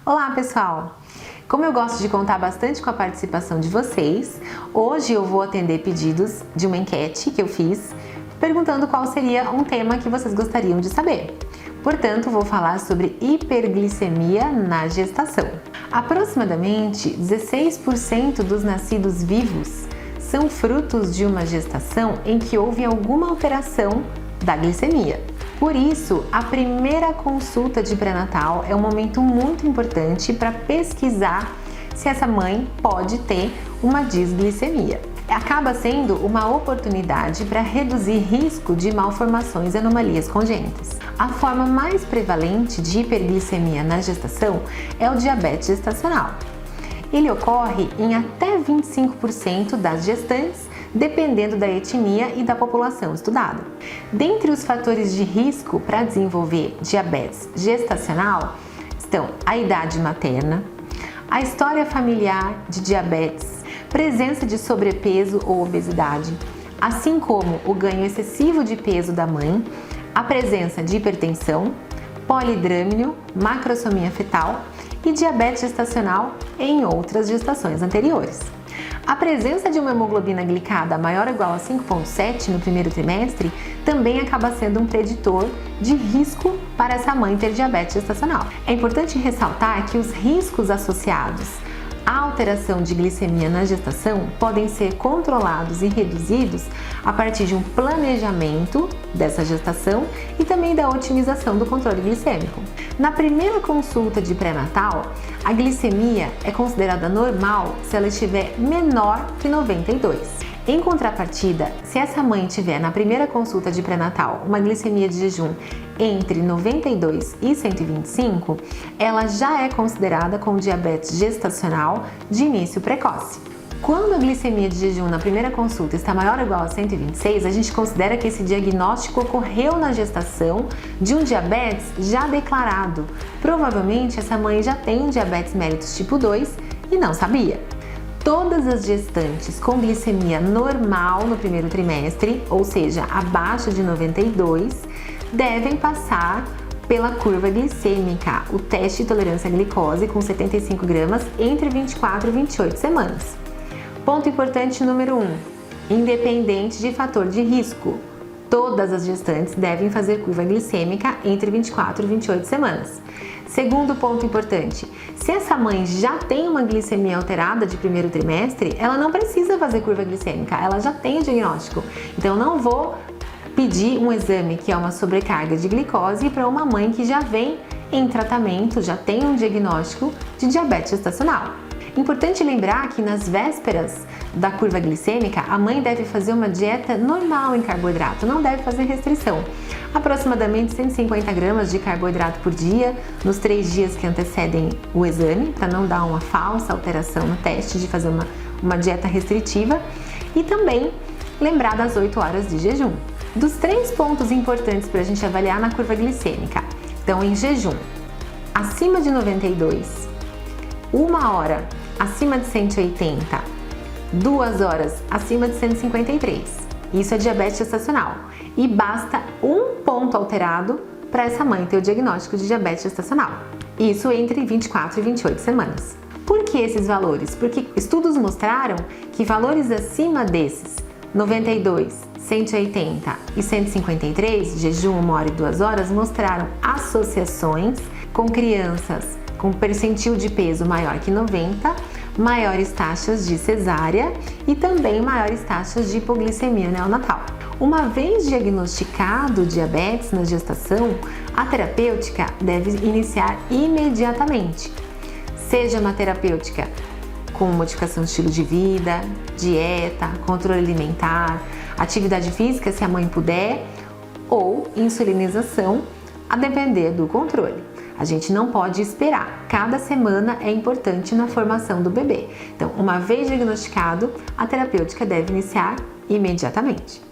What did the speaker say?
Olá, pessoal! Como eu gosto de contar bastante com a participação de vocês, hoje eu vou atender pedidos de uma enquete que eu fiz, perguntando qual seria um tema que vocês gostariam de saber. Portanto, vou falar sobre hiperglicemia na gestação. Aproximadamente 16% dos nascidos vivos são frutos de uma gestação em que houve alguma alteração da glicemia. Por isso, a primeira consulta de pré-natal é um momento muito importante para pesquisar se essa mãe pode ter uma disglicemia. Acaba sendo uma oportunidade para reduzir risco de malformações e anomalias congênitas. A forma mais prevalente de hiperglicemia na gestação é o diabetes gestacional. Ele ocorre em até 25% das gestantes, dependendo da etnia e da população estudada. Dentre os fatores de risco para desenvolver diabetes gestacional estão a idade materna, a história familiar de diabetes, presença de sobrepeso ou obesidade, assim como o ganho excessivo de peso da mãe, a presença de hipertensão, polidrâmino, macrosomia fetal e diabetes gestacional em outras gestações anteriores. A presença de uma hemoglobina glicada maior ou igual a 5,7 no primeiro trimestre também acaba sendo um preditor de risco para essa mãe ter diabetes gestacional. É importante ressaltar que os riscos associados à alteração de glicemia na gestação podem ser controlados e reduzidos a partir de um planejamento dessa gestação e também da otimização do controle glicêmico. Na primeira consulta de pré-natal, a glicemia é considerada normal se ela estiver menor que 92. Em contrapartida, se essa mãe tiver na primeira consulta de pré-natal uma glicemia de jejum entre 92 e 125, ela já é considerada como diabetes gestacional de início precoce. Quando a glicemia de jejum na primeira consulta está maior ou igual a 126, a gente considera que esse diagnóstico ocorreu na gestação de um diabetes já declarado. Provavelmente essa mãe já tem um diabetes mellitus tipo 2 e não sabia. Todas as gestantes com glicemia normal no primeiro trimestre, ou seja, abaixo de 92, devem passar pela curva glicêmica, o teste de tolerância à glicose com 75 gramas entre 24 e 28 semanas. Ponto importante número 1, independente de fator de risco, todas as gestantes devem fazer curva glicêmica entre 24 e 28 semanas. Segundo ponto importante, se essa mãe já tem uma glicemia alterada de primeiro trimestre, ela não precisa fazer curva glicêmica, ela já tem o diagnóstico. Então eu não vou pedir um exame que é uma sobrecarga de glicose para uma mãe que já vem em tratamento, já tem um diagnóstico de diabetes gestacional. Importante lembrar que nas vésperas da curva glicêmica, a mãe deve fazer uma dieta normal em carboidrato, não deve fazer restrição. Aproximadamente 150 gramas de carboidrato por dia nos 3 dias que antecedem o exame, para não dar uma falsa alteração no teste de fazer uma dieta restritiva. E também lembrar das 8 horas de jejum. Dos 3 pontos importantes para a gente avaliar na curva glicêmica, então em jejum, acima de 92, 1 hora acima de 180, 2 horas acima de 153. Isso é diabetes gestacional. E basta um ponto alterado para essa mãe ter o diagnóstico de diabetes gestacional. Isso entre 24 e 28 semanas. Por que esses valores? Porque estudos mostraram que valores acima desses, 92, 180 e 153, jejum 1 hora e 2 horas, mostraram associações com crianças com percentil de peso maior que 90, maiores taxas de cesárea e também maiores taxas de hipoglicemia neonatal. Uma vez diagnosticado o diabetes na gestação, a terapêutica deve iniciar imediatamente. Seja uma terapêutica com modificação de estilo de vida, dieta, controle alimentar, atividade física se a mãe puder, ou insulinização, a depender do controle. A gente não pode esperar, cada semana é importante na formação do bebê. Então, uma vez diagnosticado, a terapêutica deve iniciar imediatamente.